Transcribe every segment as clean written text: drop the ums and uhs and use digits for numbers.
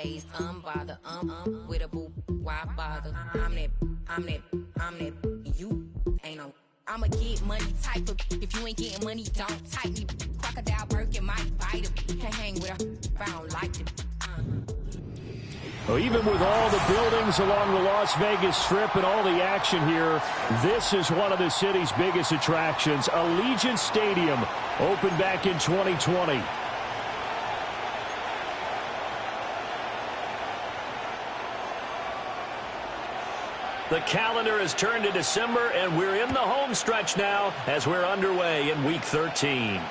dazed, unbothered, with a boo, why bother? I'm that, you ain't no. I'm a get money type of, if you ain't getting money, don't type me. Crocodile Birkin might bite him. Can't hang with her if I don't like him. Well, even with all the buildings along the Las Vegas Strip and all the action here, this is one of the city's biggest attractions. Allegiant Stadium opened back in 2020. The calendar has turned to December, and we're in the home stretch now as we're underway in Week 13.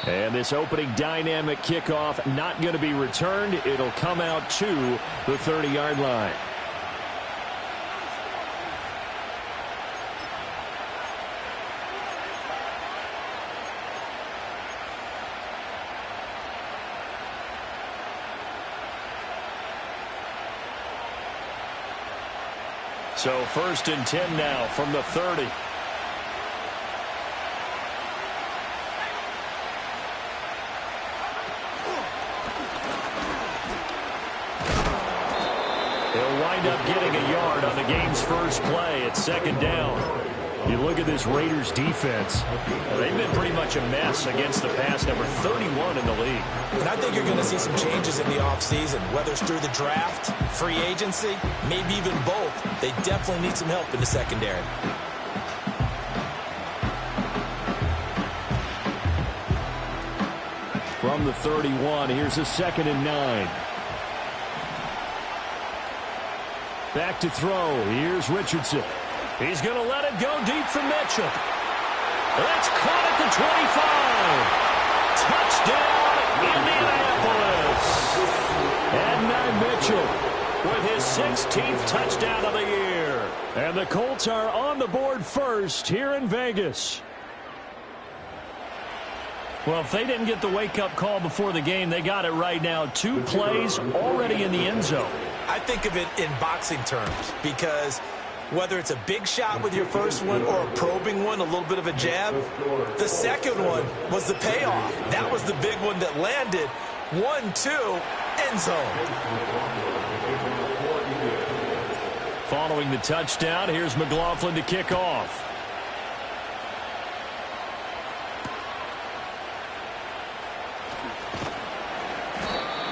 And this opening dynamic kickoff not going to be returned. It'll come out to the 30-yard line. So 1st and 10 now from the 30. He'll wind up getting a yard on the game's first play at 2nd down. You look at this Raiders defense. They've been pretty much a mess against the pass, number 31 in the league. And I think you're going to see some changes in the offseason, whether it's through the draft, free agency, maybe even both. They definitely need some help in the secondary. From the 31, here's a 2nd and 9. Back to throw. Here's Richardson. He's going to let it go deep for Mitchell. It's caught at the 25. Touchdown, Indiana Mitchell with his 16th touchdown of the year. And the Colts are on the board first here in Vegas. Well, if they didn't get the wake-up call before the game, they got it right now. 2 plays already in the end zone. I think of it in boxing terms because whether it's a big shot with your first one or a probing one, a little bit of a jab, the second one was the payoff. That was the big one that landed. 1-2, end zone. Following the touchdown, here's McLaughlin to kick off.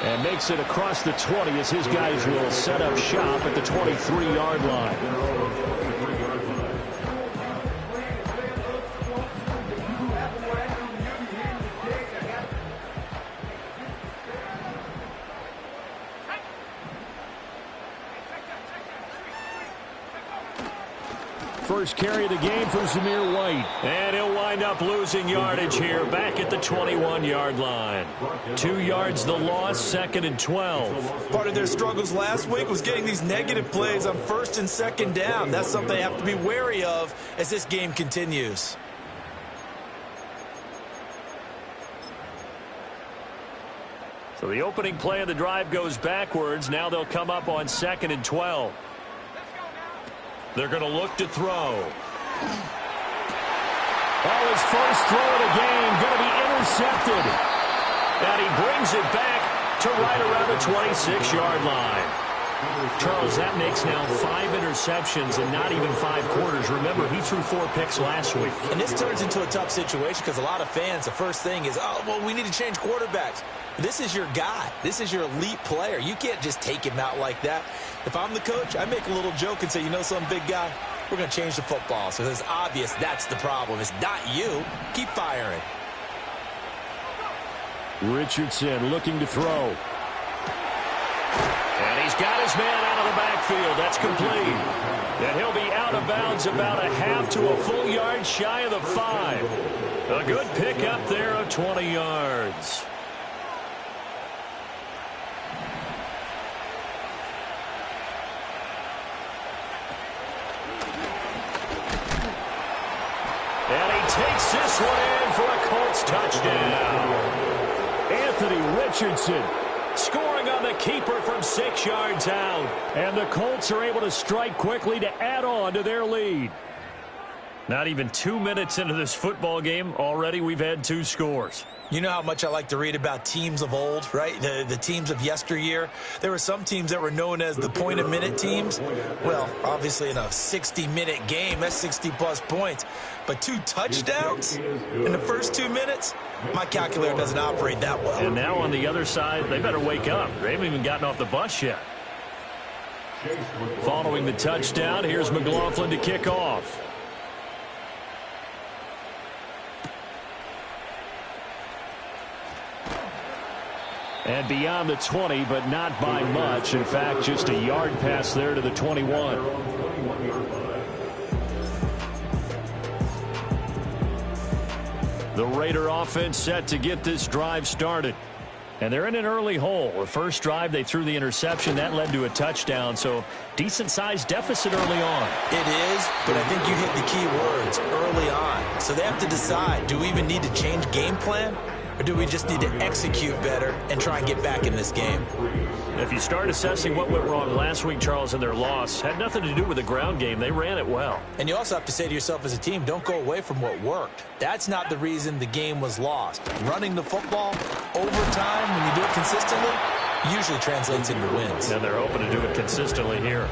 And makes it across the 20 as his guys will set up shop at the 23-yard line. First carry of the game for Zamir White. And he'll wind up losing yardage here back at the 21-yard line. 2 yards the loss, 2nd and 12. Part of their struggles last week was getting these negative plays on 1st and 2nd down. That's something they have to be wary of as this game continues. So the opening play of the drive goes backwards. Now they'll come up on 2nd and 12. They're going to look to throw. Oh, his first throw of the game going to be intercepted. And he brings it back to right around the 26-yard line. Charles, that makes now 5 interceptions in not even 5 quarters. Remember, he threw 4 picks last week. And this turns into a tough situation because a lot of fans, the first thing is, oh, well, we need to change quarterbacks. This is your guy. This is your elite player. You can't just take him out like that. If I'm the coach, I make a little joke and say, you know some big guy, we're going to change the football. So it's obvious that's the problem. It's not you. Keep firing. Richardson looking to throw. And he's got his man out of the backfield. That's complete. And he'll be out of bounds about a half to a full yard shy of the 5. A good pickup there of 20 yards. And he takes this one in for a Colts touchdown. Anthony Richardson scoring on the keeper from 6 yards out. And the Colts are able to strike quickly to add on to their lead. Not even 2 minutes into this football game, already we've had 2 scores. You know how much I like to read about teams of old, right? The teams of yesteryear. There were some teams that were known as the point-a-minute teams. Well, obviously in a 60-minute game, that's 60-plus points. But 2 touchdowns in the first 2 minutes? My calculator doesn't operate that well. And now on the other side, they better wake up. They haven't even gotten off the bus yet. Following the touchdown, here's McLaughlin to kick off. And beyond the 20, but not by much. In fact, just a yard pass there to the 21. The Raider offense set to get this drive started. And they're in an early hole. The first drive, they threw the interception. That led to a touchdown, so decent-sized deficit early on. It is, but I think you hit the key words, early on. So they have to decide, do we even need to change game plan? Or do we just need to execute better and try and get back in this game? If you start assessing what went wrong last week, Charles, in their loss, had nothing to do with the ground game. They ran it well. And you also have to say to yourself as a team, don't go away from what worked. That's not the reason the game was lost. Running the football over time, when you do it consistently, usually translates into wins. And they're hoping to do it consistently here.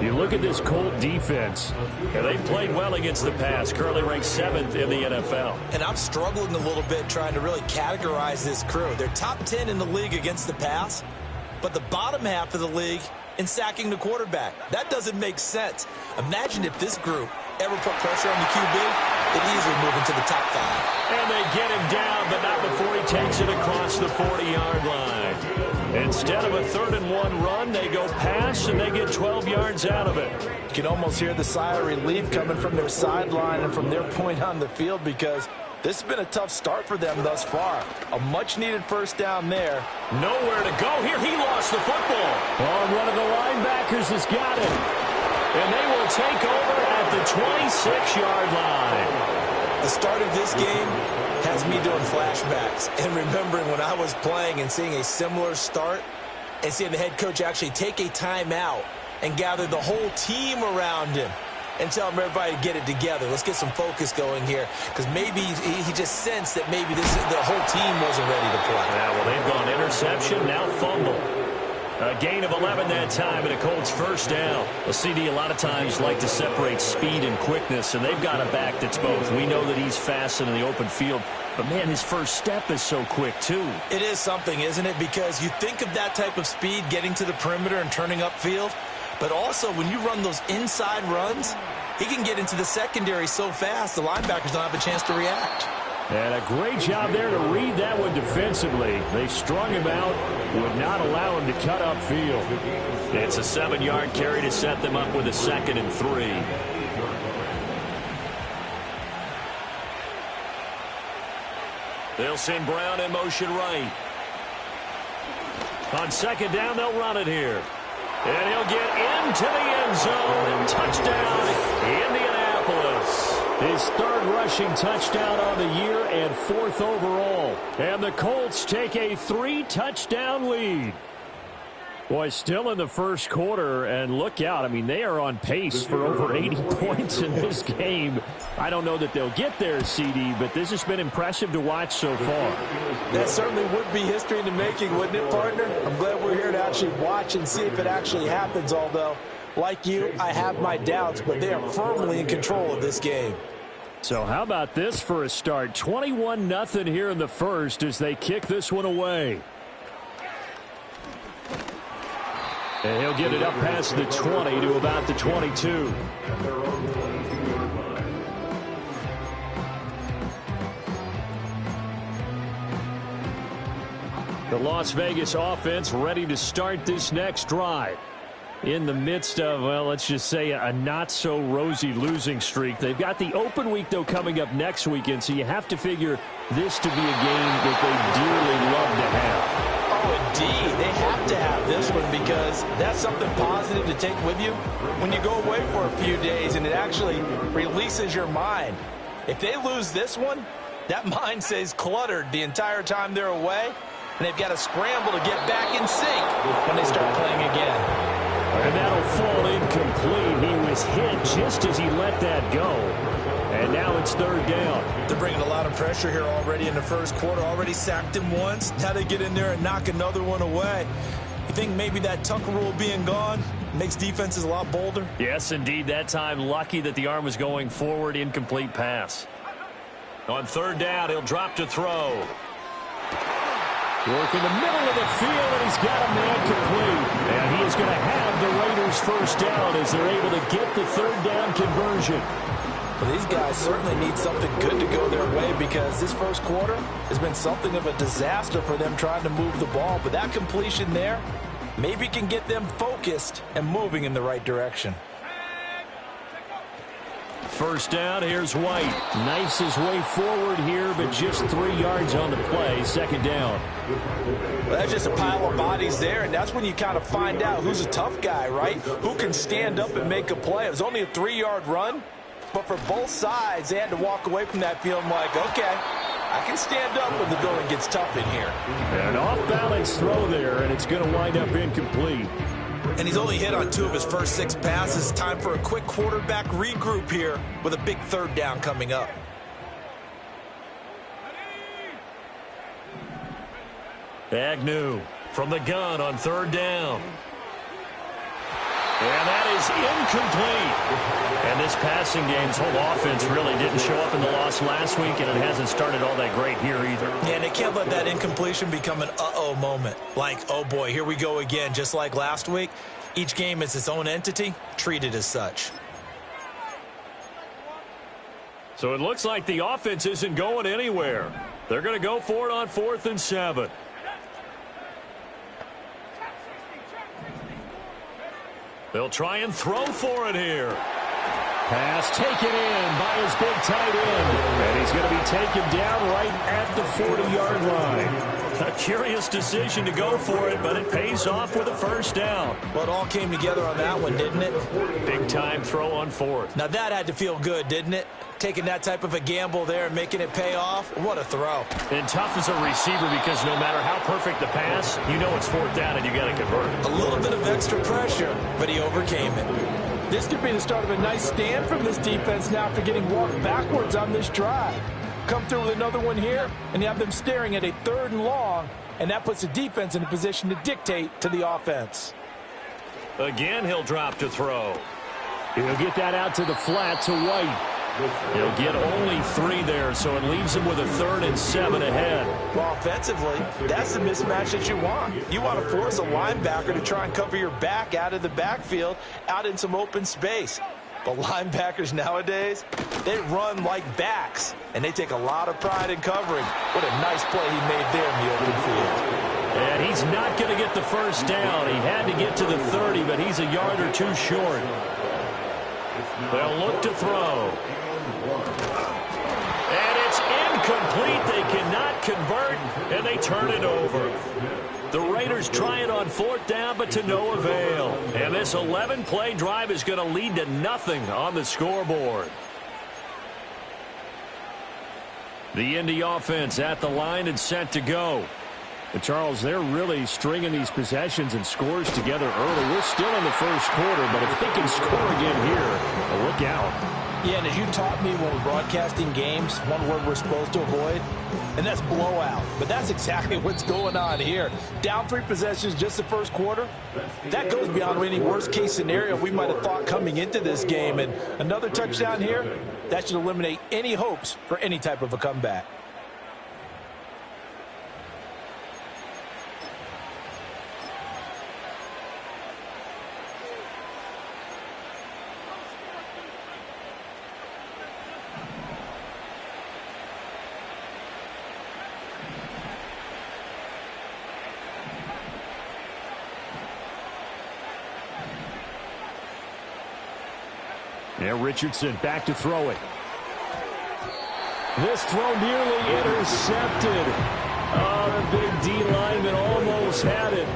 You look at this Colt defense, and they've played well against the pass, currently ranked 7th in the NFL. And I'm struggling a little bit trying to really categorize this crew. They're top 10 in the league against the pass, but the bottom half of the league in sacking the quarterback. That doesn't make sense. Imagine if this group ever put pressure on the QB, they'd easily move into the top 5. And they get him down, but not before he takes it across the 40-yard line. Instead of a 3rd-and-1 run, they go pass, and they get 12 yards out of it. You can almost hear the sigh of relief coming from their sideline and from their point on the field, because this has been a tough start for them thus far. A much-needed first down there. Nowhere to go here. He lost the football. Oh, one of the linebackers has got it. And they will take over at the 26-yard line. The start of this game has me doing flashbacks and remembering when I was playing and seeing a similar start and seeing the head coach actually take a timeout and gather the whole team around him and tell him everybody to get it together. Let's get some focus going here, because maybe he just sensed that maybe the whole team wasn't ready to play. Yeah, well, they've gone interception, now fumble. A gain of 11 that time, and a Colts first down. A CD a lot of times like to separate speed and quickness, and they've got a back that's both. We know that he's fast in the open field, but, man, his first step is so quick, too. It is something, isn't it? Because you think of that type of speed getting to the perimeter and turning upfield, but also when you run those inside runs, he can get into the secondary so fast the linebackers don't have a chance to react. And a great job there to read that one defensively. They strung him out, would not allow him to cut upfield. It's a 7-yard carry to set them up with a 2nd and 3. They'll send Brown in motion right. On 2nd down, they'll run it here. And he'll get into the end zone. Touchdown, Indianapolis. His 3rd rushing touchdown on the year and 4th overall. And the Colts take a 3-touchdown lead. Boy, still in the first quarter, and look out. I mean, they are on pace for over 80 points in this game. I don't know that they'll get there, CD, but this has been impressive to watch so far. That certainly would be history in the making, wouldn't it, partner? I'm glad we're here to actually watch and see if it actually happens, although, like you, I have my doubts, but they are firmly in control of this game. So how about this for a start? 21-0 here in the first as they kick this one away. And he'll get it up past the 20 to about the 22. The Las Vegas offense ready to start this next drive. In the midst of, well, let's just say a not-so-rosy losing streak. They've got the open week, though, coming up next weekend, so you have to figure this to be a game that they dearly love to have. Oh, indeed. They have to have this one because that's something positive to take with you when you go away for a few days, and it actually releases your mind. If they lose this one, that mind stays cluttered the entire time they're away, and they've got to scramble to get back in sync when they start playing again. And that'll fall incomplete. He was hit just as he let that go. And now it's third down. They're bringing a lot of pressure here already in the first quarter. Already sacked him once. Now they get in there and knock another one away. You think maybe that Tucker rule being gone makes defenses a lot bolder? Yes, indeed. That time, lucky that the arm was going forward. Incomplete pass. On third down, he'll drop to throw. Work in the middle of the field, and he's got a man complete. And he is going to have the Raiders first down as they're able to get the third down conversion. Well, these guys certainly need something good to go their way because this first quarter has been something of a disaster for them trying to move the ball. But that completion there maybe can get them focused and moving in the right direction. First down, here's White. Knifes his way forward here, but just 3 yards on the play. Second down. Well, that's just a pile of bodies there, and that's when you kind of find out who's a tough guy, right? Who can stand up and make a play. It was only a 3-yard run, but for both sides, they had to walk away from that feeling like, okay, I can stand up when the going gets tough in here. An off-balance throw there, and it's going to wind up incomplete. And he's only hit on 2 of his first 6 passes. Time for a quick quarterback regroup here with a big third down coming up. Agnew from the gun on third down. And that is incomplete. And this passing game's whole offense really didn't show up in the loss last week, and it hasn't started all that great here either. Yeah, and they can't let that incompletion become an uh-oh moment. Like, oh boy, here we go again, just like last week. Each game is its own entity, treated as such. So it looks like the offense isn't going anywhere. They're going to go for it on 4th and 7. They'll try and throw for it here. Pass taken in by his big tight end. And he's going to be taken down right at the 40-yard line. A curious decision to go for it, but it pays off with a first down. Well, it all came together on that one, didn't it? Big-time throw on 4th. Now that had to feel good, didn't it? Taking that type of a gamble there and making it pay off. What a throw. And tough as a receiver because no matter how perfect the pass, you know it's 4th down and you got to convert. A little bit of extra pressure, but he overcame it. This could be the start of a nice stand from this defense now after getting walked backwards on this drive. Come through with another one here, and you have them staring at a 3rd and long, and that puts the defense in a position to dictate to the offense. Again, he'll drop to throw. He'll get that out to the flat to White. He'll get only 3 there, so it leaves him with a 3rd and 7 ahead. Well, offensively, that's the mismatch that you want. You want to force a linebacker to try and cover your back out of the backfield, out in some open space. But linebackers nowadays, they run like backs, and they take a lot of pride in covering. What a nice play he made there in the open field. And he's not going to get the first down. He had to get to the 30, but he's a yard or 2 short. They'll look to throw. And it's incomplete. They cannot convert, and they turn it over. The Raiders try it on 4th down, but to no avail. And this 11-play drive is going to lead to nothing on the scoreboard. The Indy offense at the line and set to go. And Charles, they're really stringing these possessions and scores together early. We're still in the first quarter, but if they can score again here, look out. Yeah, and as you taught me when we're broadcasting games, one word we're supposed to avoid, and that's blowout. But that's exactly what's going on here. Down 3 possessions just the first quarter. That goes beyond any worst-case scenario we might have thought coming into this game. And another touchdown here, that should eliminate any hopes for any type of a comeback. Yeah, Richardson back to throw it. This throw nearly intercepted. Oh, the big D lineman almost had it.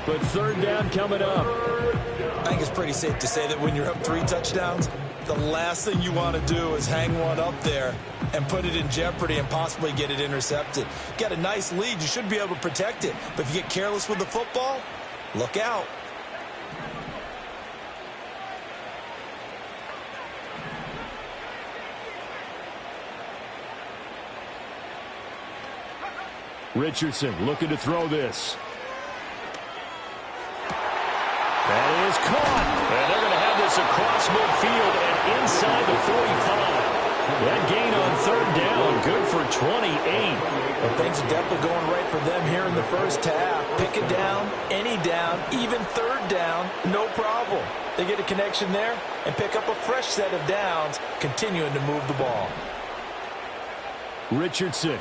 But 3rd down coming up. I think it's pretty safe to say that when you're up 3 touchdowns, the last thing you want to do is hang one up there and put it in jeopardy and possibly get it intercepted. You got a nice lead. You should be able to protect it. But if you get careless with the football, look out. Richardson looking to throw this. That is caught. And they're going to have this across midfield and inside the 45. That gain on third down, good for 28. Well, things are definitely going right for them here in the first half. Pick a down, any down, even third down, no problem. They get a connection there and pick up a fresh set of downs, continuing to move the ball. Richardson.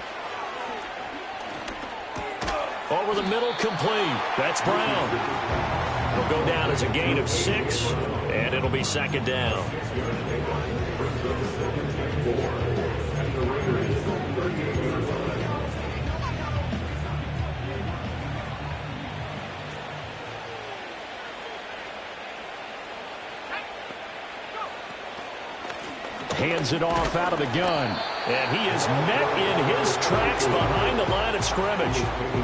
Over the middle, complete. That's Brown. It'll go down as a gain of 6, and it'll be second down. Hands it off out of the gun. And he is met in his tracks behind the line of scrimmage.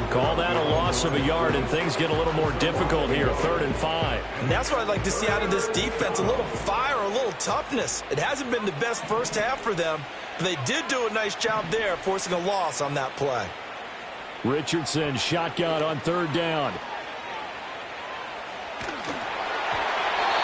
Call that a loss of a yard, and things get a little more difficult here, 3rd and 5. And that's what I'd like to see out of this defense, a little fire, a little toughness. It hasn't been the best first half for them, but they did do a nice job there, forcing a loss on that play. Richardson, shotgun on 3rd down.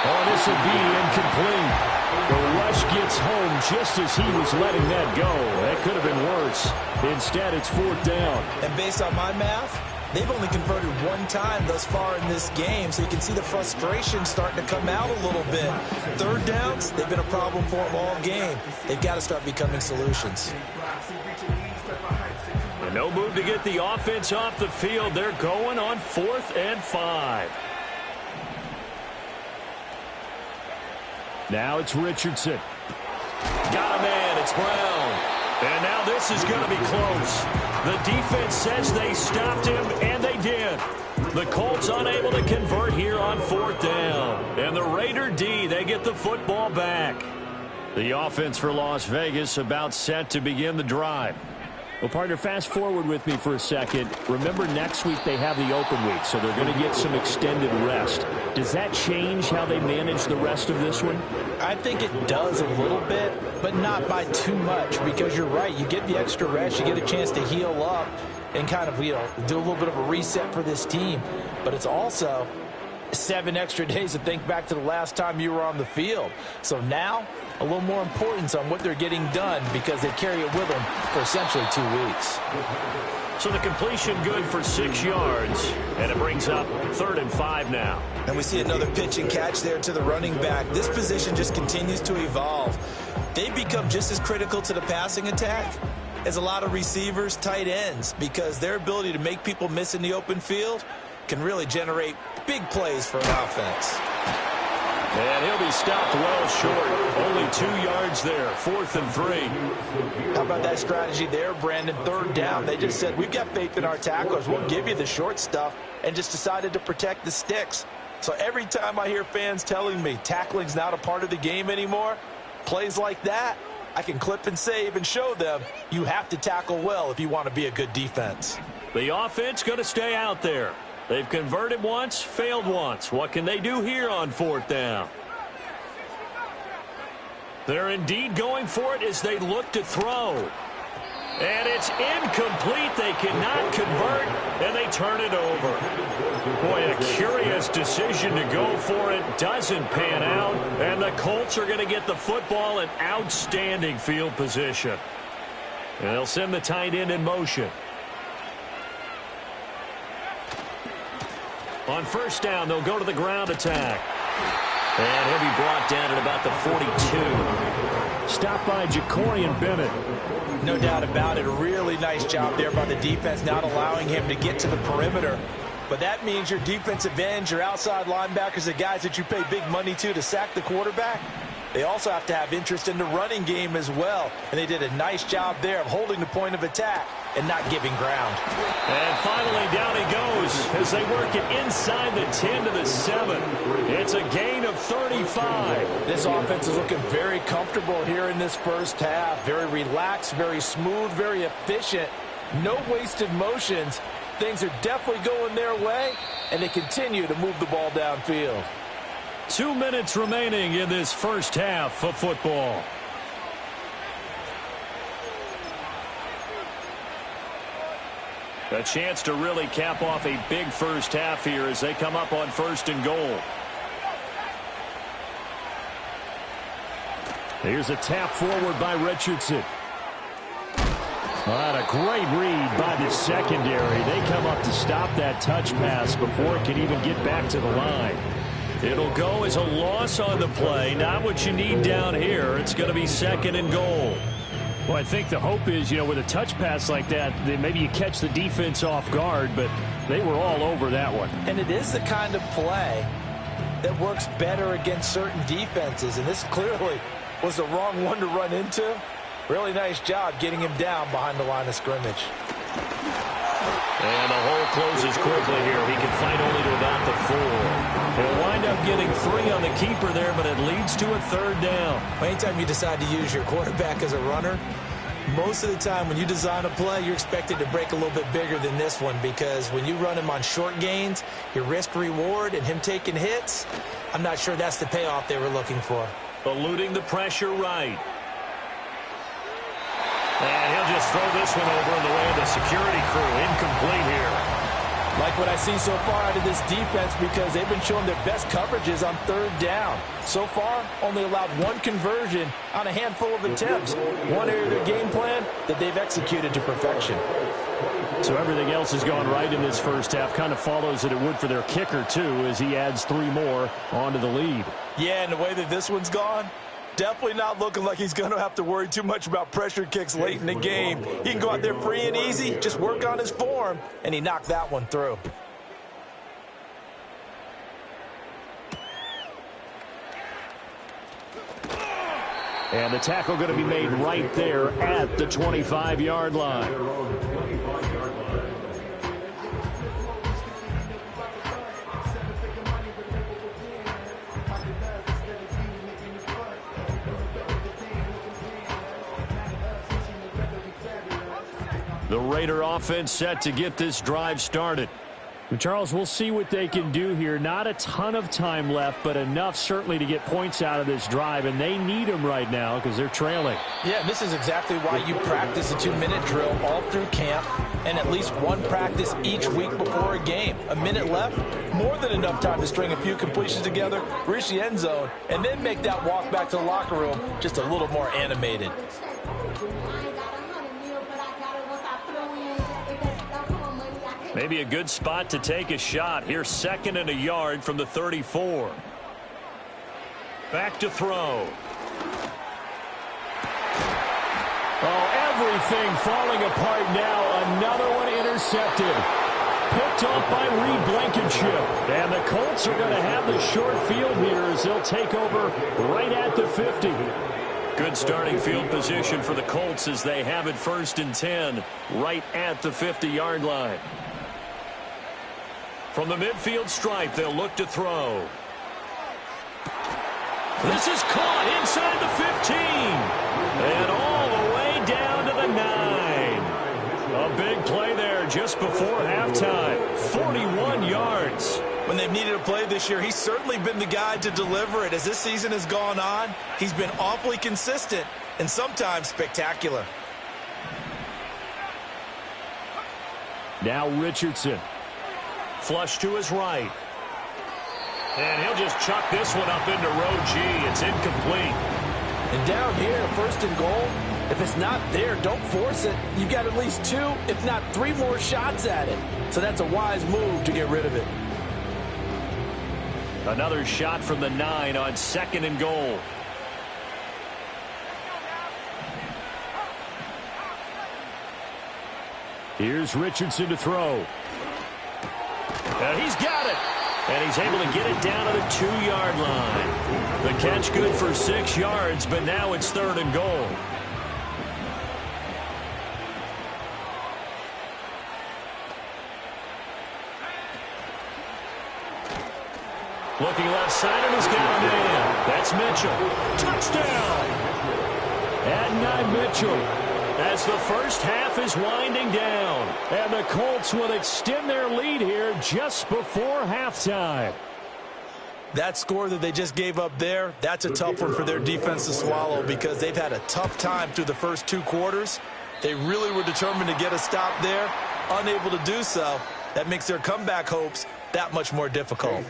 Oh, this will be incomplete. The rush gets home just as he was letting that go. That could have been worse. Instead, it's 4th down. And based on my math, they've only converted one time thus far in this game, so you can see the frustration starting to come out a little bit. 3rd downs, they've been a problem for them all game. They've got to start becoming solutions. And no move to get the offense off the field. They're going on 4th and 5. Now it's Richardson. Got a man. It's Brown. And now this is going to be close. The defense says they stopped him, and they did. The Colts unable to convert here on 4th down. And the Raider D, they get the football back. The offense for Las Vegas about set to begin the drive. Well, partner, fast forward with me for a second. Remember, next week they have the open week, so they're going to get some extended rest. Does that change how they manage the rest of this one? I think it does a little bit, but not by too much, because you're right. You get the extra rest. You get a chance to heal up and kind of, do a little bit of a reset for this team. But it's also 7 extra days to think back to the last time you were on the field. So now, a little more importance on what they're getting done, because they carry it with them for essentially 2 weeks. So the completion good for 6 yards, and it brings up 3rd and 5 now. And we see another pitch and catch there to the running back. This position just continues to evolve. They've become just as critical to the passing attack as a lot of receivers, tight ends, because their ability to make people miss in the open field can really generate big plays for an offense. And he'll be stopped well short. Only 2 yards there. 4th and 3. How about that strategy there, Brandon? 3rd down. They just said, we've got faith in our tacklers. We'll give you the short stuff, and just decided to protect the sticks. So every time I hear fans telling me tackling's not a part of the game anymore, plays like that, I can clip and save and show them you have to tackle well if you want to be a good defense. The offense going to stay out there. They've converted once, failed once. What can they do here on 4th down? They're indeed going for it as they look to throw. And it's incomplete. They cannot convert, and they turn it over. Boy, a curious decision to go for it. Doesn't pan out, and the Colts are going to get the football in outstanding field position. And they'll send the tight end in motion. On 1st down, they'll go to the ground attack. And he'll be brought down at about the 42. Stopped by Jacorian Bennett. No doubt about it. A really nice job there by the defense, not allowing him to get to the perimeter. But that means your defensive ends, your outside linebackers, the guys that you pay big money to sack the quarterback, they also have to have interest in the running game as well. And they did a nice job there of holding the point of attack and not giving ground. And finally, down he goes as they work it inside the 10 to the 7. It's a gain of 35. This offense is looking very comfortable here in this first half. Very relaxed, very smooth, very efficient. No wasted motions. Things are definitely going their way, and they continue to move the ball downfield. 2 minutes remaining in this first half of football. A chance to really cap off a big first half here as they come up on 1st and goal. Here's a tap forward by Richardson. What a great read by the secondary. They come up to stop that touch pass before it can even get back to the line. It'll go as a loss on the play. Not what you need down here. It's going to be 2nd and goal. Well, I think the hope is, with a touch pass like that, then maybe you catch the defense off guard, but they were all over that one. And it is the kind of play that works better against certain defenses, and this clearly was the wrong one to run into. Really nice job getting him down behind the line of scrimmage. And the hole closes quickly here. He can fight only to about the 4. He'll wind up getting 3 on the keeper there, but it leads to a 3rd down. Anytime you decide to use your quarterback as a runner, most of the time when you design a play, you're expected to break a little bit bigger than this one, because when you run him on short gains, your risk-reward and him taking hits, I'm not sure that's the payoff they were looking for. Eluding the pressure right. And he'll just throw this one over in the way of the security crew. Incomplete here. Like what I've seen so far out of this defense, because they've been showing their best coverages on 3rd down. So far, only allowed 1 conversion on a handful of attempts. One area of their game plan that they've executed to perfection. So everything else has gone right in this first half. Kind of follows that it would for their kicker, too, as he adds 3 more onto the lead. Yeah, and the way that this one's gone, definitely not looking like he's going to have to worry too much about pressure kicks late in the game. He can go out there free and easy, just work on his form, and he knocked that one through. And the tackle going to be made right there at the 25-yard line. The Raider offense set to get this drive started. And Charles, we'll see what they can do here. Not a ton of time left, but enough certainly to get points out of this drive, and they need them right now because they're trailing. Yeah, and this is exactly why you practice a 2-minute drill all through camp and at least 1 practice each week before a game. A minute left, more than enough time to string a few completions together, reach the end zone, and then make that walk back to the locker room just a little more animated. Maybe a good spot to take a shot. Here's 2nd and a yard from the 34. Back to throw. Oh, everything falling apart now. Another one intercepted. Picked off by Reed Blankenship. And the Colts are going to have the short field here as they'll take over right at the 50. Good starting field position for the Colts as they have it 1st and 10 right at the 50-yard line. From the midfield stripe, they'll look to throw. This is caught inside the 15. And all the way down to the 9. A big play there just before halftime. 41 yards. When they've needed a play this year, he's certainly been the guy to deliver it. As this season has gone on, he's been awfully consistent and sometimes spectacular. Now Richardson. Flush to his right. And he'll just chuck this one up into row G. It's incomplete. And down here, 1st and goal, if it's not there, don't force it. You've got at least 2, if not 3 more shots at it. So that's a wise move to get rid of it. Another shot from the 9 on 2nd and goal. Here's Richardson to throw. And he's got it. And he's able to get it down to the 2-yard line. The catch good for 6 yards, but now it's 3rd and goal. Looking left side, and he's got a man. That's Mitchell. Touchdown! And 9 Mitchell. As the first half is winding down. And the Colts will extend their lead here just before halftime. That score that they just gave up there, that's a tough one for their defense to swallow because they've had a tough time through the first 2 quarters. They really were determined to get a stop there. unable to do so. That makes their comeback hopes that much more difficult.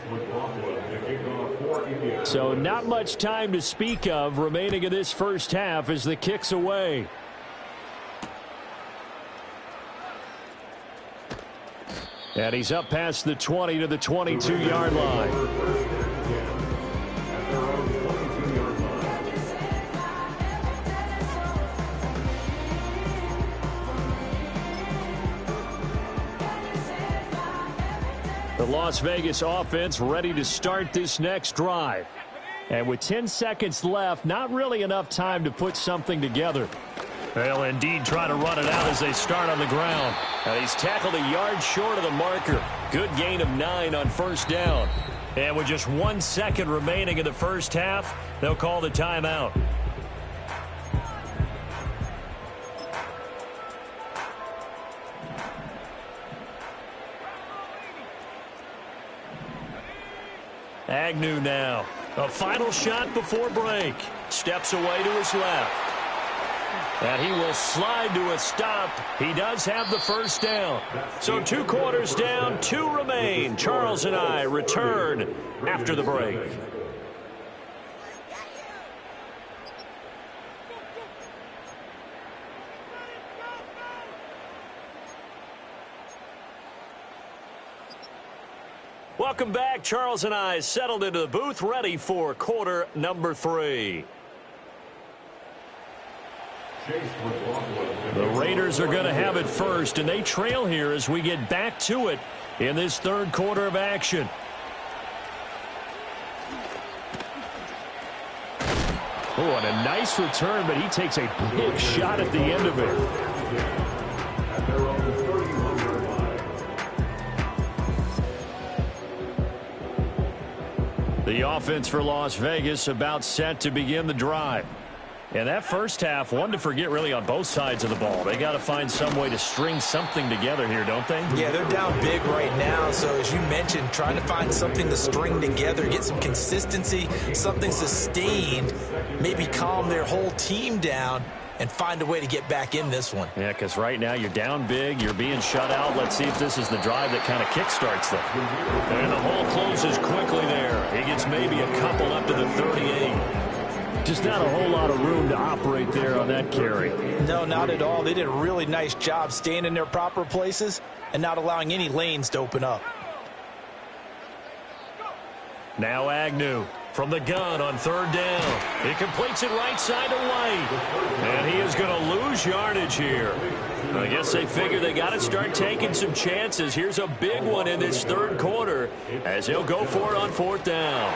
So not much time to speak of remaining in this first half as the kick's away. And he's up past the 20 to the 22-yard line. The Las Vegas offense ready to start this next drive. And with 10 seconds left, not really enough time to put something together. They'll indeed try to run it out as they start on the ground. And he's tackled a yard short of the marker. Good gain of 9 on first down. And with just 1 second remaining in the first half, they'll call the timeout. Agnew now. A final shot before break. Steps away to his left. And he will slide to a stop. He does have the first down. So 2 quarters down, 2 remain. Charles and I return after the break. Welcome back. Charles and I settled into the booth, ready for quarter number 3. The Raiders are going to have it first, and they trail here as we get back to it in this third quarter of action. Oh, and a nice return, but he takes a big shot at the end of it. The offense for Las Vegas about set to begin the drive. And that first half, one to forget really on both sides of the ball. They got to find some way to string something together here, don't they? Yeah, they're down big right now. So as you mentioned, trying to find something to string together, get some consistency, something sustained, maybe calm their whole team down and find a way to get back in this one. Yeah, because right now you're down big, you're being shut out. Let's see if this is the drive that kind of kickstarts them. And the hole closes quickly there. He gets maybe a couple up to the 38. Just not a whole lot of room to operate there on that carry. No, not at all. They did a really nice job staying in their proper places and not allowing any lanes to open up. Now Agnew from the gun on third down. He completes it right side to White. And he is going to lose yardage here. I guess they figure they got to start taking some chances. Here's a big one in this third quarter as he'll go for it on fourth down.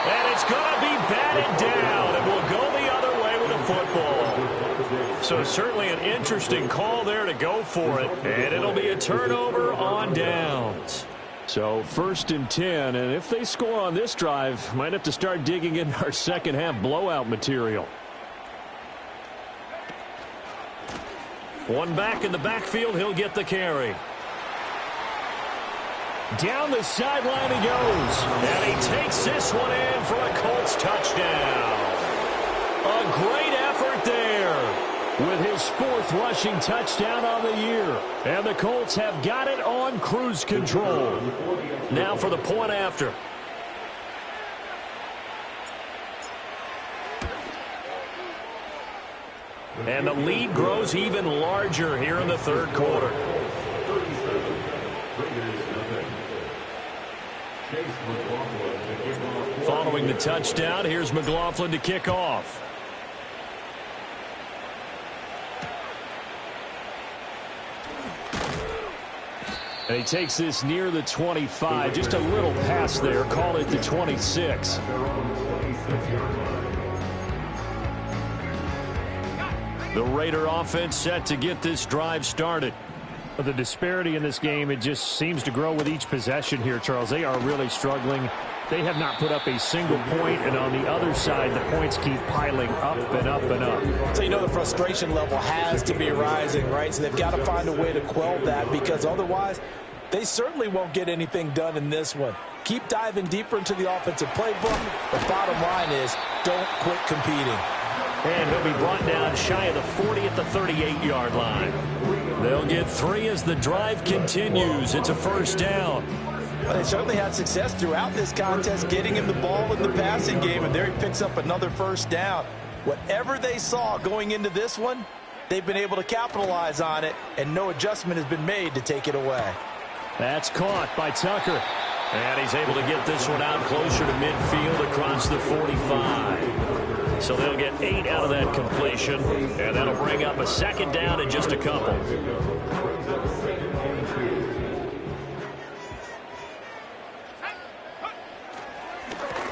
And it's going to be batted down, and we'll go the other way with the football. So certainly an interesting call there to go for it, and it'll be a turnover on downs. So 1st and 10, and if they score on this drive, might have to start digging in our second half blowout material. One back in the backfield, he'll get the carry. Down the sideline he goes. And he takes this one in for a Colts touchdown. A great effort there with his 4th rushing touchdown on the year. And the Colts have got it on cruise control. Now for the point after. And the lead grows even larger here in the third quarter. Following the touchdown, here's McLaughlin to kick off. And he takes this near the 25. Just a little pass there. Call it the 26. The Raider offense set to get this drive started. But the disparity in this game, it just seems to grow with each possession here, Charles. They are really struggling. They have not put up a single point, and on the other side, the points keep piling up and up and up. So you know the frustration level has to be rising, right? So they've got to find a way to quell that, because otherwise they certainly won't get anything done in this one. Keep diving deeper into the offensive playbook. The bottom line is don't quit competing. And he'll be brought down shy of the 40 at the 38-yard line. They'll get 3 as the drive continues. It's a first down. Well, they certainly had success throughout this contest getting him the ball in the passing game, and there he picks up another first down. Whatever they saw going into this one, they've been able to capitalize on it, and no adjustment has been made to take it away. That's caught by Tucker. And he's able to get this one out closer to midfield across the 45. So they'll get 8 out of that completion, and that'll bring up a second down in just a couple.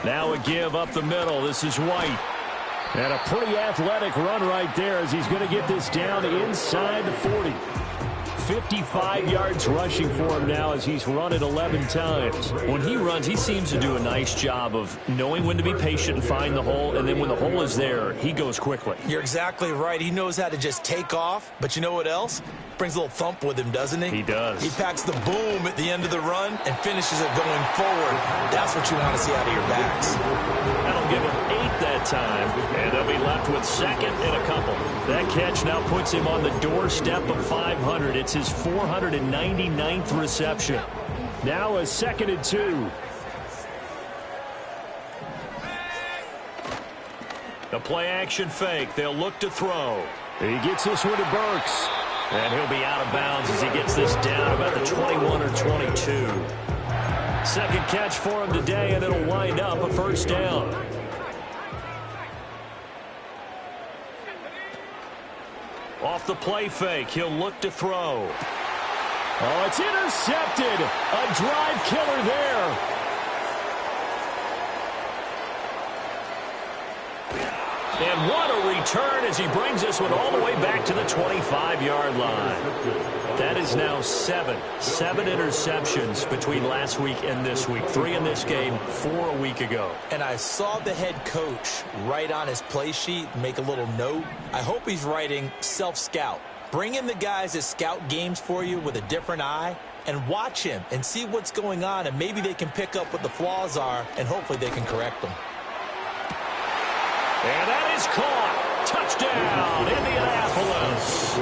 Now a give up the middle. This is White. And a pretty athletic run right there as he's going to get this down inside the 40. 55 yards rushing for him now as he's run it 11 times. When he runs, he seems to do a nice job of knowing when to be patient and find the hole, and then when the hole is there, he goes quickly. You're exactly right. He knows how to just take off, but you know what else? Brings a little thump with him, doesn't he? He does. He packs the boom at the end of the run and finishes it going forward. That's what you want to see out of your backs. That'll give him 8 that time, and they'll be left with second and a couple. That catch now puts him on the doorstep of 500. It's his 499th reception. Now a 2nd and 2. The play action fake. They'll look to throw. He gets this one to Burks. And he'll be out of bounds as he gets this down about the 21 or 22. Second catch for him today, and it'll wind up a first down. Off the play fake, he'll look to throw. Oh, it's intercepted. A drive killer there. And what a return as he brings this one all the way back to the 25-yard line. That is now 7 interceptions between last week and this week. 3 in this game, 4 a week ago. And I saw the head coach write on his play sheet, make a little note. I hope he's writing self-scout. Bring in the guys that scout games for you with a different eye and watch him and see what's going on, and maybe they can pick up what the flaws are, and hopefully they can correct them. And that is caught. Touchdown, Indianapolis.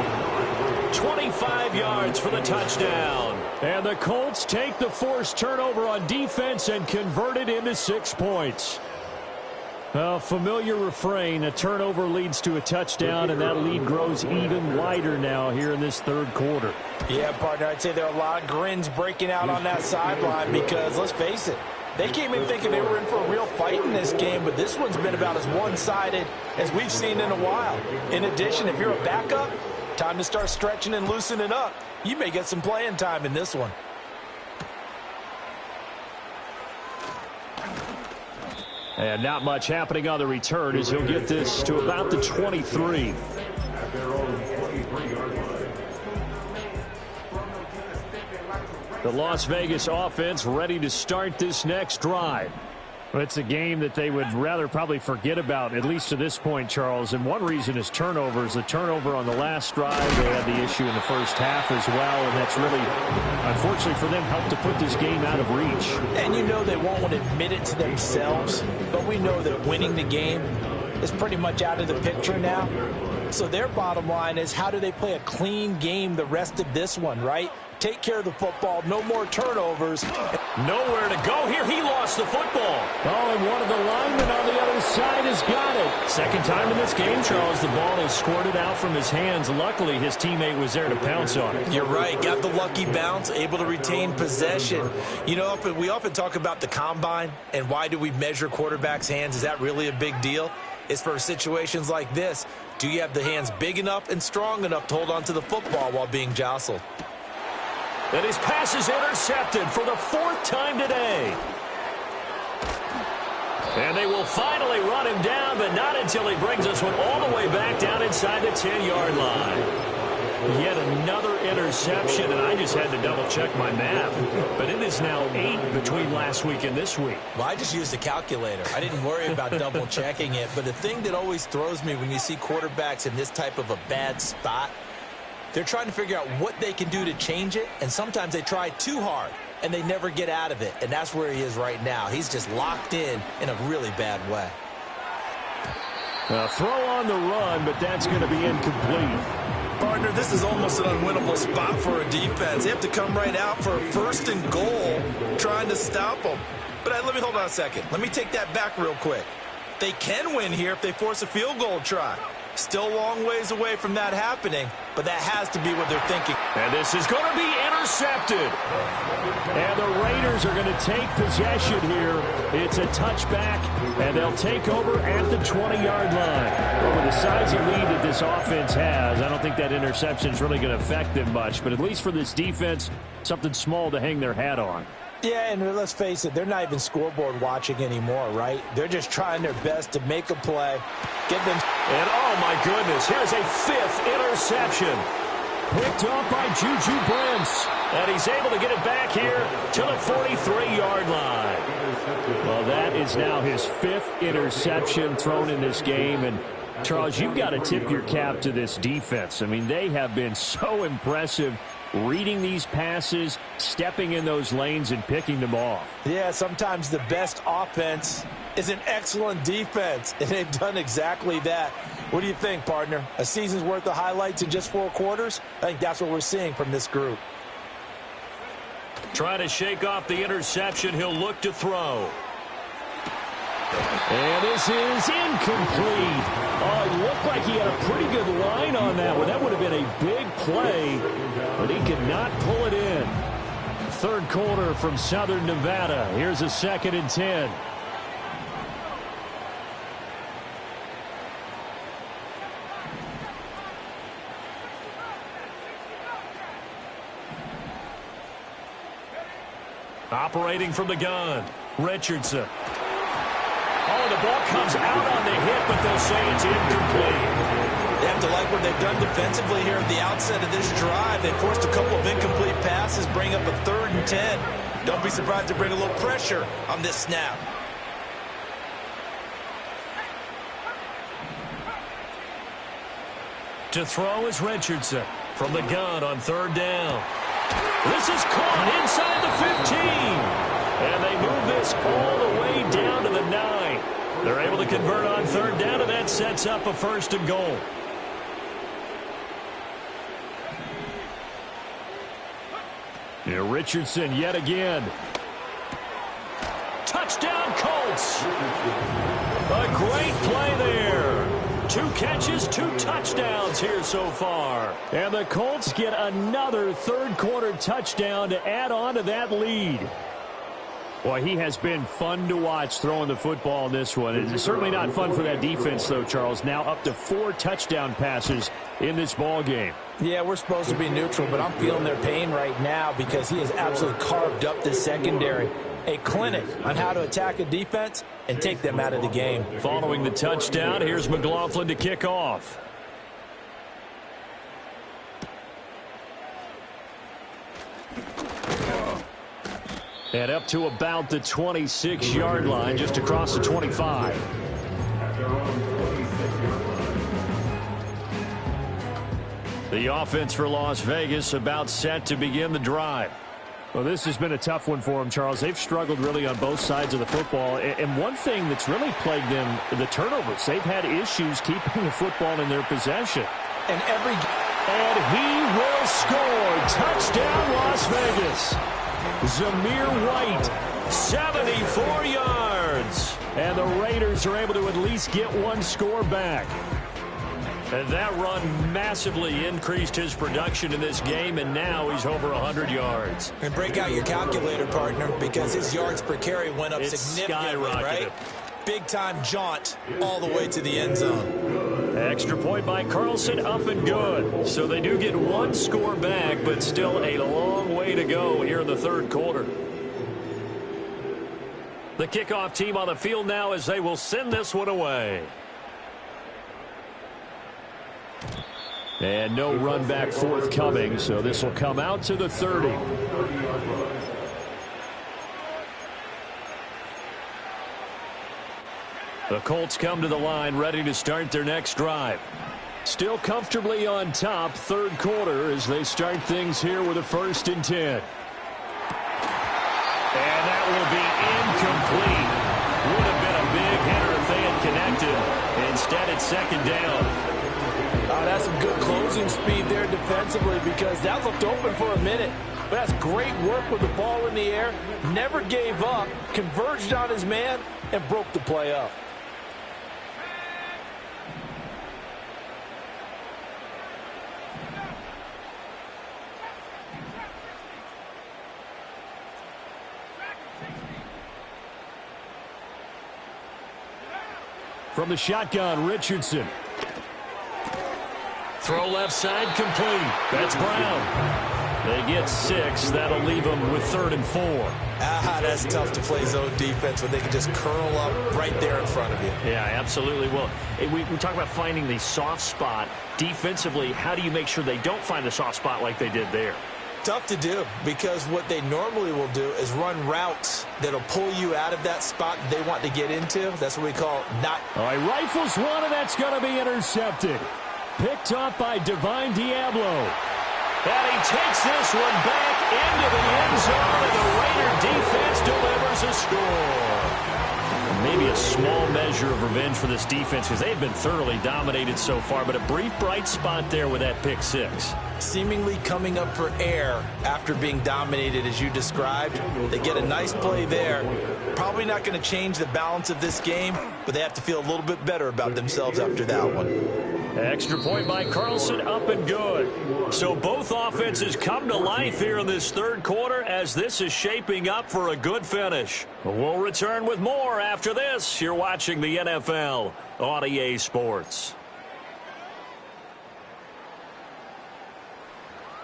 25 yards for the touchdown. And the Colts take the forced turnover on defense and convert it into 6 points. A familiar refrain, a turnover leads to a touchdown, and that lead grows even wider now here in this third quarter. Yeah, partner, I'd say there are a lot of grins breaking out on that sideline because, let's face it, they came in thinking they were in for a real fight in this game, but this one's been about as one-sided as we've seen in a while. In addition, if you're a backup, time to start stretching and loosening up. You may get some playing time in this one. And not much happening on the return as he'll get this to about the 23. The Las Vegas offense ready to start this next drive. It's a game that they would rather probably forget about, at least to this point, Charles. And one reason is turnovers. The turnover on the last drive, they had the issue in the first half as well. And that's really, unfortunately for them, helped to put this game out of reach. And you know they won't want to admit it to themselves, but we know that winning the game is pretty much out of the picture now. So their bottom line is, how do they play a clean game the rest of this one, right? Take care of the football, no more turnovers. Nowhere to go here. He lost the football. Oh, and one of the linemen on the other side has got it. Second time in this game, Charles, the ball is squirted out from his hands. Luckily, his teammate was there to pounce on it. You're right. Got the lucky bounce, able to retain possession. You know, we often talk about the combine and why do we measure quarterbacks' hands. Is that really a big deal? It's for situations like this. Do you have the hands big enough and strong enough to hold on to the football while being jostled? And his pass is intercepted for the 4th time today. And they will finally run him down, but not until he brings this one all the way back down inside the 10-yard line. Yet another interception, and I just had to double-check my math. But it is now 8 between last week and this week. Well, I just used a calculator. I didn't worry about double-checking it. But the thing that always throws me when you see quarterbacks in this type of a bad spot, they're trying to figure out what they can do to change it, and sometimes they try too hard, and they never get out of it. And that's where he is right now. He's just locked in a really bad way. A throw on the run, but that's going to be incomplete. Partner, this is almost an unwinnable spot for a defense. They have to come right out for a 1st and goal, trying to stop them. But let me hold on a second. Let me take that back real quick. They can win here if they force a field goal try. Still a long ways away from that happening, but that has to be what they're thinking. And this is going to be intercepted. And the Raiders are going to take possession here. It's a touchback, and they'll take over at the 20-yard line. But with the size of lead that this offense has, I don't think that interception is really going to affect them much. But at least for this defense, something small to hang their hat on. Yeah, and let's face it, they're not even scoreboard watching anymore, right? They're just trying their best to make a play, get them. And oh my goodness, here's a 5th interception. Picked up by Juju Brents. And he's able to get it back here to the 43-yard line. Well, that is now his 5th interception thrown in this game. And Charles, you've got to tip your cap to this defense. I mean, they have been so impressive reading these passes, stepping in those lanes, and picking them off. Yeah, sometimes the best offense is an excellent defense, and they've done exactly that. What do you think, partner? A season's worth of highlights in just 4 quarters? I think that's what we're seeing from this group. Trying to shake off the interception. He'll look to throw. And this is incomplete. Oh, it looked like he had a pretty good line on that one. That would have been a big play, but he could not pull it in. 3rd quarter from Southern Nevada. Here's a 2nd and 10. Operating from the gun, Richardson. Oh, the ball comes out on the hit, but they'll say it's incomplete. They have to like what they've done defensively here at the outset of this drive. They forced a couple of incomplete passes, bring up a 3rd and 10. Don't be surprised to bring a little pressure on this snap. To throw is Richardson from the gun on 3rd down. This is caught inside the 15. And they move this all the way down to the 9. They're able to convert on 3rd down, and that sets up a 1st and goal. Here, Richardson yet again. Touchdown, Colts. A great play there. 2 catches, 2 touchdowns here so far. And the Colts get another 3rd quarter touchdown to add on to that lead. Boy, he has been fun to watch throwing the football in this one. It's certainly not fun for that defense, though, Charles. Now up to 4 touchdown passes in this ball game. Yeah, we're supposed to be neutral, but I'm feeling their pain right now because he has absolutely carved up this secondary. A clinic on how to attack a defense and take them out of the game. Following the touchdown, here's McLaughlin to kick off. And up to about the 26-yard line, just across the 25. The offense for Las Vegas about set to begin the drive. Well, this has been a tough one for them, Charles. They've struggled really on both sides of the football. And one thing that's really plagued them, the turnovers. They've had issues keeping the football in their possession. And he will score. Touchdown, Las Vegas. Zamir White, 74 yards. And the Raiders are able to at least get 1 score back. And that run massively increased his production in this game, and now he's over 100 yards. And break out your calculator, partner, because his yards per carry went up significantly, right? Big-time jaunt all the way to the end zone. Extra point by Carlson, up and good. So they do get 1 score back, but still a long way to go here in the 3rd quarter. The kickoff team on the field now as they will send this one away. And no run back forthcoming, so this will come out to the 30. The Colts come to the line, ready to start their next drive. Still comfortably on top, 3rd quarter, as they start things here with a 1st and 10. And that will be incomplete. Would have been a big hitter if they had connected. Instead, it's second down. That's some good closing speed there defensively because that looked open for a minute. But that's great work with the ball in the air. Never gave up, converged on his man, and broke the play up. From the shotgun, Richardson. Throw left side, complete. That's Brown. They get 6. That'll leave them with 3rd and 4. That's tough to play zone defense when they can just curl up right there in front of you. Yeah, absolutely. Well, we talk about finding the soft spot. Defensively, how do you make sure they don't find the soft spot like they did there? Tough to do because what they normally will do is run routes that'll pull you out of that spot they want to get into. That's what we call not. All right, rifles one, and that's going to be intercepted. Picked up by Divine Diablo. And he takes this one back into the end zone, and the Raider defense delivers a score. Maybe a small measure of revenge for this defense because they've been thoroughly dominated so far, but a brief bright spot there with that pick 6. Seemingly coming up for air after being dominated as you described. They get a nice play there. Probably not going to change the balance of this game, but they have to feel a little bit better about themselves after that one. Extra point by Carlson, up and good. So both offenses come to life here in this third quarter as this is shaping up for a good finish. We'll return with more after this. You're watching the NFL on EA Sports.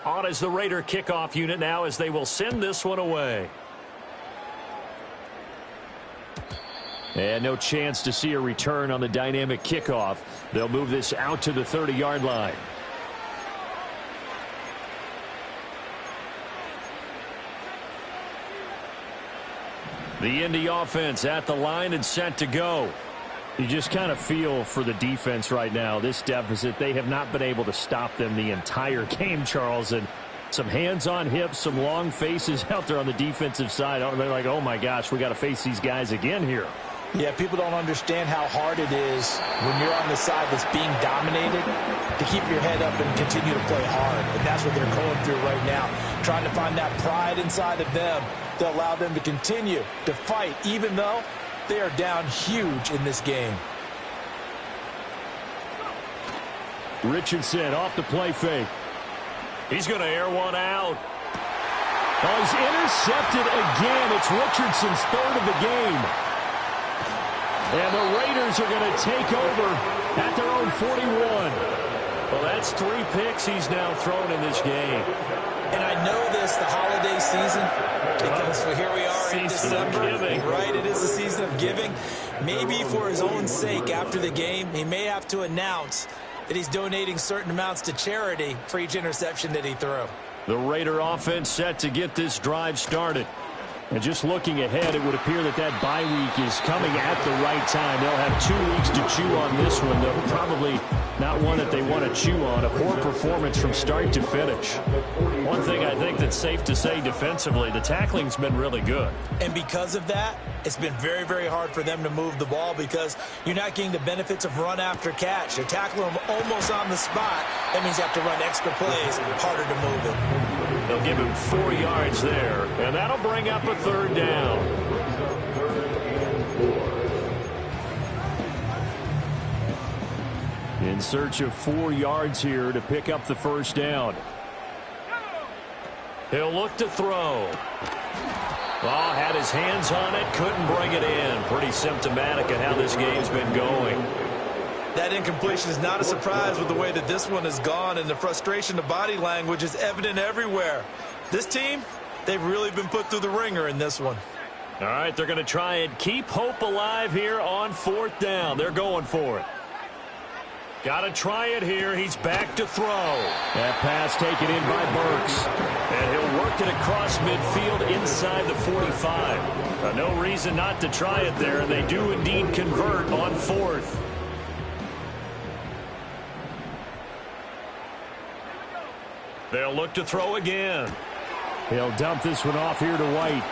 On is the Raider kickoff unit now as they will send this one away. And no chance to see a return on the dynamic kickoff. They'll move this out to the 30-yard line. The Indy offense at the line and set to go. You just kind of feel for the defense right now, this deficit. They have not been able to stop them the entire game, Charles. And some hands on hips, some long faces out there on the defensive side. They're like, oh, my gosh, we got to face these guys again here. Yeah, people don't understand how hard it is when you're on the side that's being dominated to keep your head up and continue to play hard. And that's what they're going through right now, trying to find that pride inside of them to allow them to continue to fight, even though they are down huge in this game. Richardson off the play fake. He's going to air one out. Oh, he's intercepted again. It's Richardson's 3rd of the game. And the Raiders are going to take over at their own 41. Well, that's 3 picks he's now thrown in this game. And I know this, the holiday season, because here we are in December. Right, it is the season of giving. Maybe for his own sake after the game, he may have to announce that he's donating certain amounts to charity for each interception that he threw. The Raider offense set to get this drive started. And just looking ahead, it would appear that that bye week is coming at the right time. They'll have 2 weeks to chew on this one, though probably not one that they want to chew on. A poor performance from start to finish. One thing I think that's safe to say defensively, the tackling's been really good. And because of that, it's been very, very hard for them to move the ball because you're not getting the benefits of run after catch. You tackle them almost on the spot. That means you have to run extra plays, harder to move it. They'll give him 4 yards there, and that'll bring up a 3rd down. In search of 4 yards here to pick up the 1st down. He'll look to throw. Oh, had his hands on it, couldn't bring it in. Pretty symptomatic of how this game's been going. That incompletion is not a surprise with the way that this one has gone, and the frustration, the body language is evident everywhere. This team, they've really been put through the ringer in this one. All right, they're going to try and keep hope alive here on 4th down. They're going for it. Got to try it here. He's back to throw. That pass taken in by Burks. And he'll work it across midfield inside the 45. No reason not to try it there, and they do indeed convert on 4th. They'll look to throw again. He'll dump this one off here to White.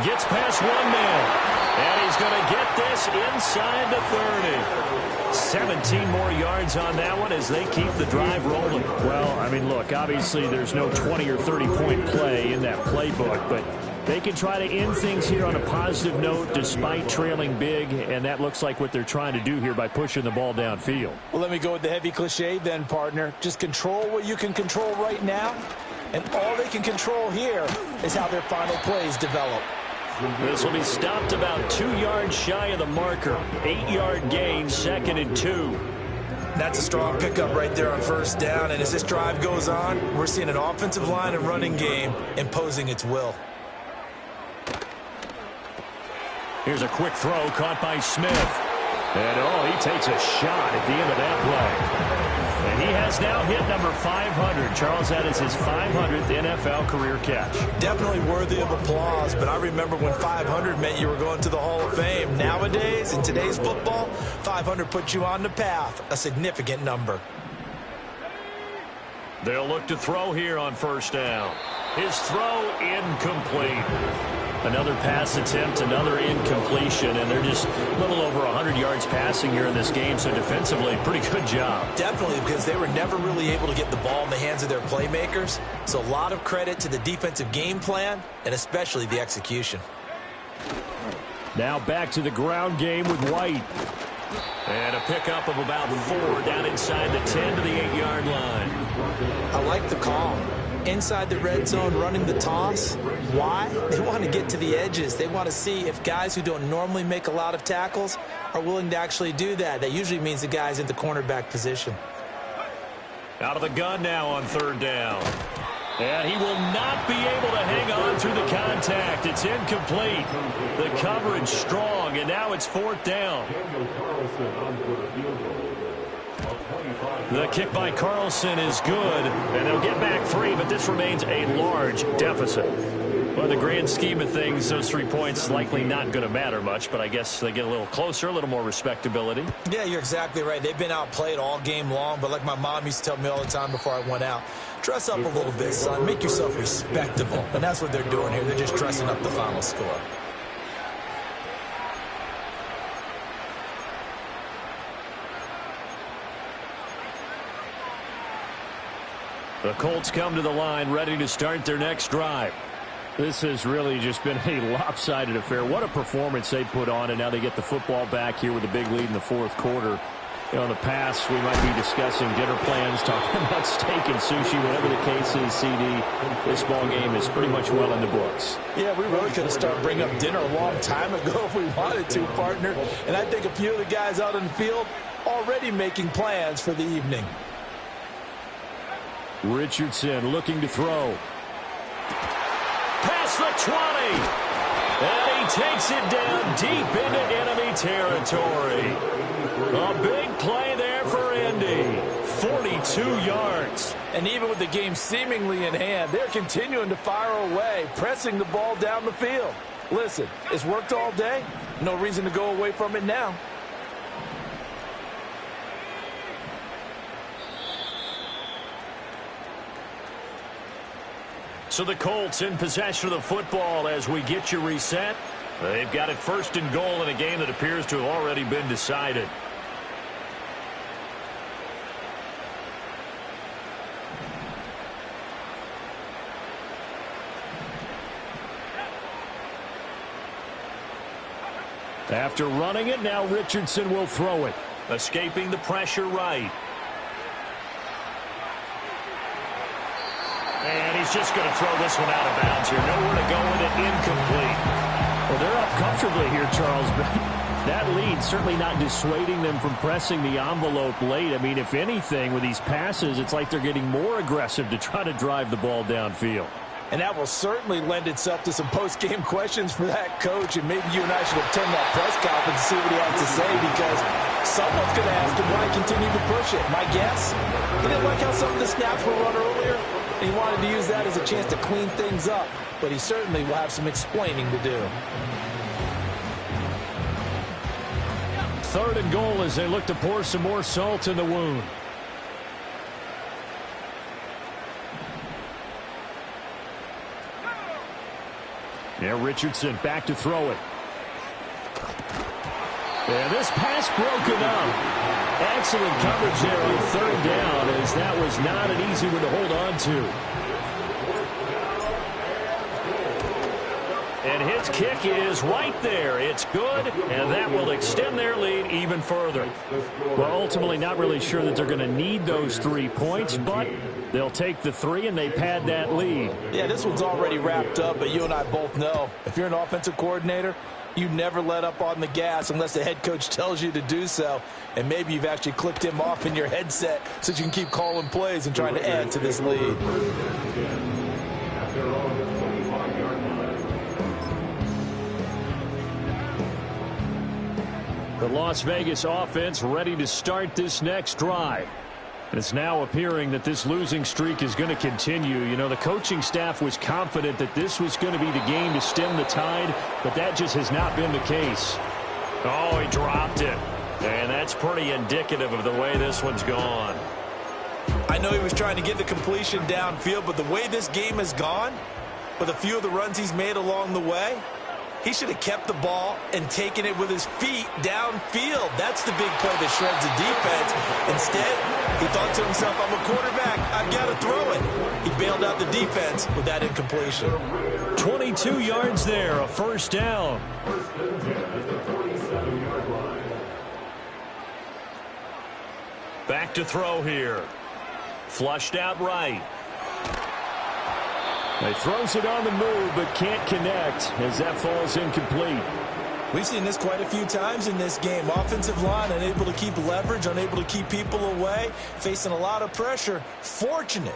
Gets past one man. And he's going to get this inside the 30. 17 more yards on that one as they keep the drive rolling. Well, I mean, look, obviously there's no 20 or 30-point play in that playbook, but they can try to end things here on a positive note despite trailing big, and that looks like what they're trying to do here by pushing the ball downfield. Well, let me go with the heavy cliche then, partner. Just control what you can control right now, and all they can control here is how their final plays develop. This will be stopped about 2 yards shy of the marker. 8-yard gain, 2nd and 2. That's a strong pickup right there on first down, and as this drive goes on, we're seeing an offensive line and running game imposing its will. Here's a quick throw caught by Smith. And, he takes a shot at the end of that play. And he has now hit number 500. Charles, that is his 500th NFL career catch. Definitely worthy of applause, but I remember when 500 meant you were going to the Hall of Fame. Nowadays, in today's football, 500 puts you on the path, a significant number. They'll look to throw here on first down. His throw incomplete. Another pass attempt, another incompletion, and they're just a little over 100 yards passing here in this game, so defensively, pretty good job. Definitely, because they were never really able to get the ball in the hands of their playmakers, so a lot of credit to the defensive game plan, and especially the execution. Now back to the ground game with White. And a pickup of about 4 down inside the 10 to the 8-yard line. I like the call. Inside the red zone running the toss. Why? They want to get to the edges. They want to see if guys who don't normally make a lot of tackles are willing to actually do that. That usually means the guy's in the cornerback position. Out of the gun now on 3rd down. And he will not be able to hang on through the contact. It's incomplete. The coverage strong, and now it's 4th down. The kick by Carlson is good, and they'll get back 3, but this remains a large deficit. Well, in the grand scheme of things, those 3 points likely not going to matter much, but I guess they get a little closer, a little more respectability. Yeah, you're exactly right. They've been outplayed all game long, but like my mom used to tell me all the time before I went out, dress up a little bit, son. Make yourself respectable. And that's what they're doing here. They're just dressing up the final score. The Colts come to the line ready to start their next drive. This has really just been a lopsided affair. What a performance they put on, and now they get the football back here with a big lead in the 4th quarter. You know, in the past, we might be discussing dinner plans, talking about steak and sushi, whatever the case is, CD. This ball game is pretty much well in the books. Yeah, we really could have started bringing up dinner a long time ago if we wanted to, partner. And I think a few of the guys out in the field already making plans for the evening. Richardson looking to throw. Past the 20. And he takes it down deep into enemy territory. A big play there for Indy. 42 yards. And even with the game seemingly in hand, they're continuing to fire away, pressing the ball down the field. Listen, it's worked all day. No reason to go away from it now. So the Colts in possession of the football as we get you reset. They've got it 1st and goal in a game that appears to have already been decided. After running it, now Richardson will throw it. Escaping the pressure right. And he's just going to throw this one out of bounds here. Nowhere to go with it. Incomplete. Well, they're up comfortably here, Charles, but that lead certainly not dissuading them from pressing the envelope late. I mean, if anything, with these passes, it's like they're getting more aggressive to try to drive the ball downfield. And that will certainly lend itself to some post-game questions for that coach, and maybe you and I should attend that press conference and see what he has to say, because someone's going to ask him why he continued to push it. My guess, he didn't like how some of the snaps were run earlier. He wanted to use that as a chance to clean things up, but he certainly will have some explaining to do. 3rd and goal as they look to pour some more salt in the wound. Now Richardson back to throw it. And this pass broken up. Excellent coverage there on third down, as that was not an easy one to hold on to. And his kick is right there. It's good, and that will extend their lead even further. Well, ultimately not really sure that they're going to need those 3 points, but they'll take the 3 and they pad that lead. Yeah, this one's already wrapped up, but you and I both know if you're an offensive coordinator, you never let up on the gas unless the head coach tells you to do so. And maybe you've actually clicked him off in your headset so you can keep calling plays and trying to add to this lead. The Las Vegas offense ready to start this next drive. It's now appearing that this losing streak is going to continue. You know, the coaching staff was confident that this was going to be the game to stem the tide, but that just has not been the case. Oh, he dropped it. And that's pretty indicative of the way this one's gone. I know he was trying to get the completion downfield, but the way this game has gone, with a few of the runs he's made along the way, he should have kept the ball and taken it with his feet downfield. That's the big play that shreds the defense. Instead, he thought to himself, I'm a quarterback, I've got to throw it. He bailed out the defense with that incompletion. 22 yards there, a first down. Back to throw here. Flushed out right. He throws it on the move, but can't connect as that falls incomplete. We've seen this quite a few times in this game. Offensive line unable to keep leverage, unable to keep people away, facing a lot of pressure. Fortunate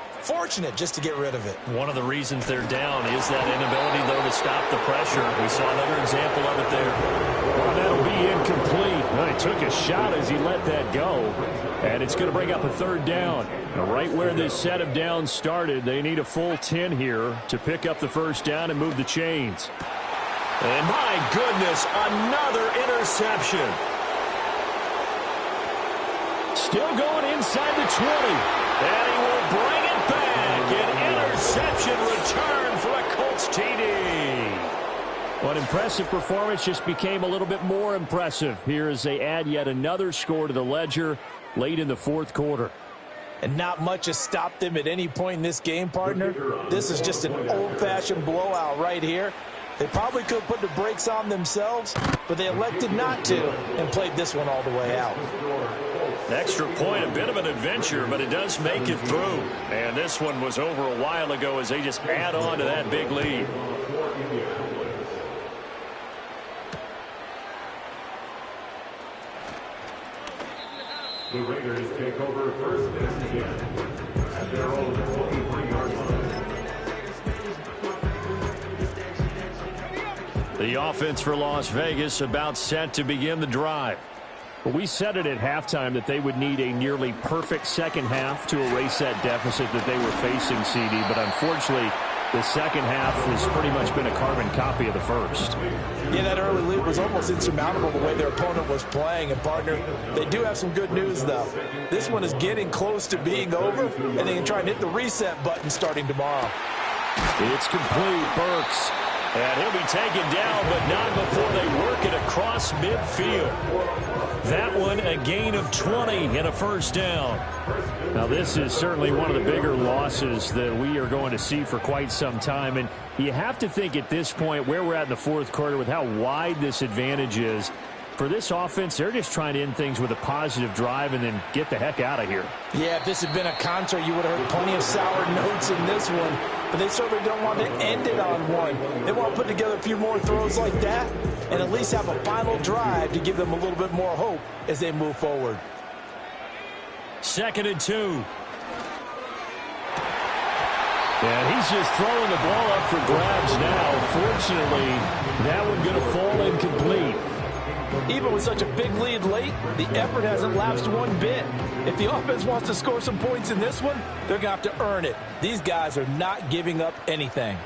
just to get rid of it. One of the reasons they're down is that inability, though, to stop the pressure. We saw another example of it there. Well, that'll be incomplete. Well, he took a shot as he let that go. And it's going to bring up a third down. Now, right where this set of downs started, they need a full 10 here to pick up the first down and move the chains. And my goodness, another interception. Still going inside the 20. And he will bring it back. An interception return for a Colts TD. What impressive performance just became a little bit more impressive here as they add yet another score to the ledger late in the fourth quarter. And not much has stopped them at any point in this game, partner. This is just an old-fashioned blowout right here. They probably could have put the brakes on themselves, but they elected not to and played this one all the way out. Extra point, a bit of an adventure, but it does make it through. And this one was over a while ago as they just add on to that big lead. The Raiders take over first and 10 at their own 23-yard line. The offense for Las Vegas about set to begin the drive. We said it at halftime that they would need a nearly perfect second half to erase that deficit that they were facing, CD, but unfortunately the second half has pretty much been a carbon copy of the first. Yeah, that early lead was almost insurmountable the way their opponent was playing. And, partner, they do have some good news, though. This one is getting close to being over, and they can try and hit the reset button starting tomorrow. It's complete. Burks. And he'll be taken down, but not before they work it across midfield. That one a gain of 20 and a first down. Now this is certainly one of the bigger losses that we are going to see for quite some time. And you have to think at this point where we're at in the fourth quarter with how wide this advantage is. For this offense, they're just trying to end things with a positive drive and then get the heck out of here. Yeah, if this had been a concert, you would have heard plenty of sour notes in this one. But they certainly don't want to end it on one. They want to put together a few more throws like that and at least have a final drive to give them a little bit more hope as they move forward. 2nd and 2. And he's just throwing the ball up for grabs now. Fortunately, that one going to fall incomplete. Even with such a big lead late, the effort hasn't lapsed one bit. If the offense wants to score some points in this one, they're going to have to earn it. These guys are not giving up anything.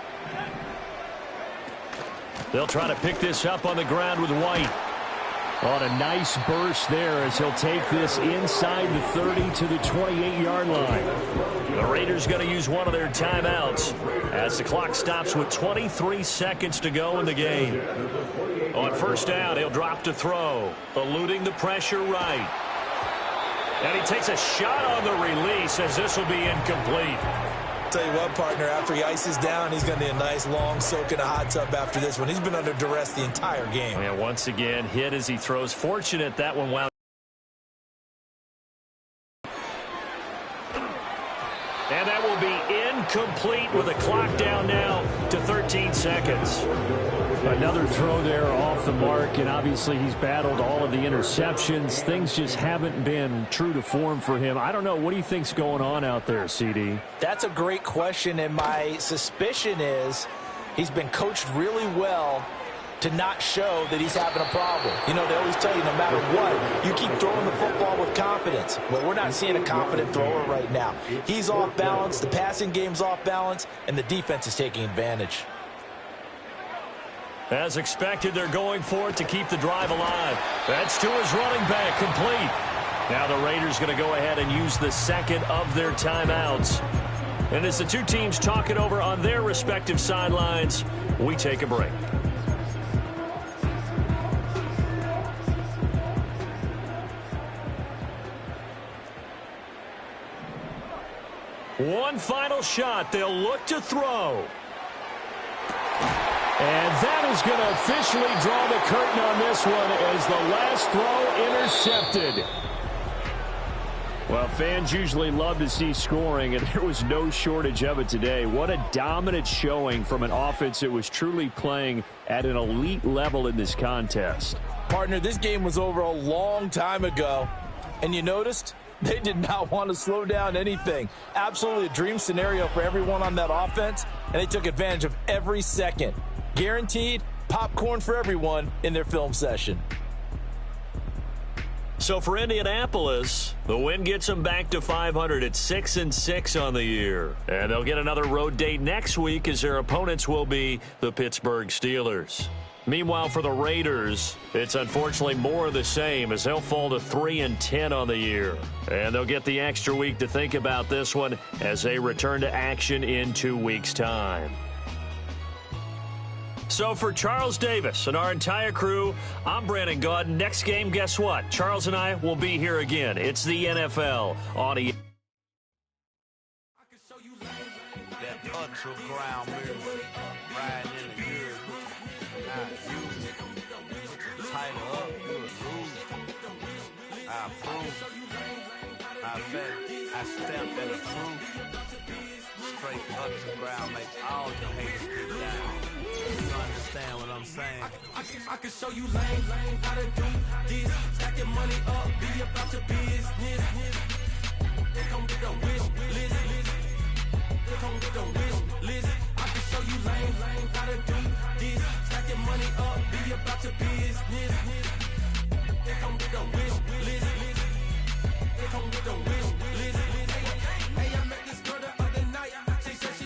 They'll try to pick this up on the ground with White. On a nice burst there as he'll take this inside the 30 to the 28-yard line. The Raiders going to use one of their timeouts as the clock stops with 23 seconds to go in the game. On first down, he'll drop to throw, eluding the pressure right. And he takes a shot on the release as this will be incomplete. Tell you what, partner, after he ices down, he's going to need a nice long soak in a hot tub after this one. He's been under duress the entire game. And once again, hit as he throws. Fortunate that one wound. And that will be incomplete with the clock down now to 13 seconds. Another throw there off the mark, and obviously he's battled all of the interceptions. Things just haven't been true to form for him. I don't know. What do you think's going on out there, CD? That's a great question, and my suspicion is he's been coached really well to not show that he's having a problem. You know, they always tell you no matter what, you keep throwing the football with confidence. Well, we're not seeing a confident thrower right now. He's off balance, the passing game's off balance, and the defense is taking advantage. As expected, they're going for it to keep the drive alive. That's to his running back, complete. Now the Raiders going to go ahead and use the second of their timeouts. And as the two teams talk it over on their respective sidelines, we take a break. One final shot. They'll look to throw. And that is going to officially draw the curtain on this one as the last throw intercepted. Well, fans usually love to see scoring, and there was no shortage of it today. What a dominant showing from an offense that was truly playing at an elite level in this contest. Partner, this game was over a long time ago, and you noticed they did not want to slow down anything. Absolutely a dream scenario for everyone on that offense, and they took advantage of every second. Guaranteed popcorn for everyone in their film session. So for Indianapolis, the win gets them back to 500 at 6-6 on the year. And they'll get another road date next week as their opponents will be the Pittsburgh Steelers. Meanwhile, for the Raiders, it's unfortunately more of the same as they'll fall to 3-10 on the year. And they'll get the extra week to think about this one as they return to action in 2 weeks' time. So for Charles Davis and our entire crew, I'm Brandon Gaudin. Next game, guess what? Charles and I will be here again. It's the NFL on ESPN. That ultra ground move, riding in the good, not use it. Tighten up, you would lose. I approve. I bet I step and approve. Straight ultra ground makes all your haters get down. You understand what I'm saying? I can show you lame, how to do this. Stacking money up, be about your business. They come with a wish list. They come with a wish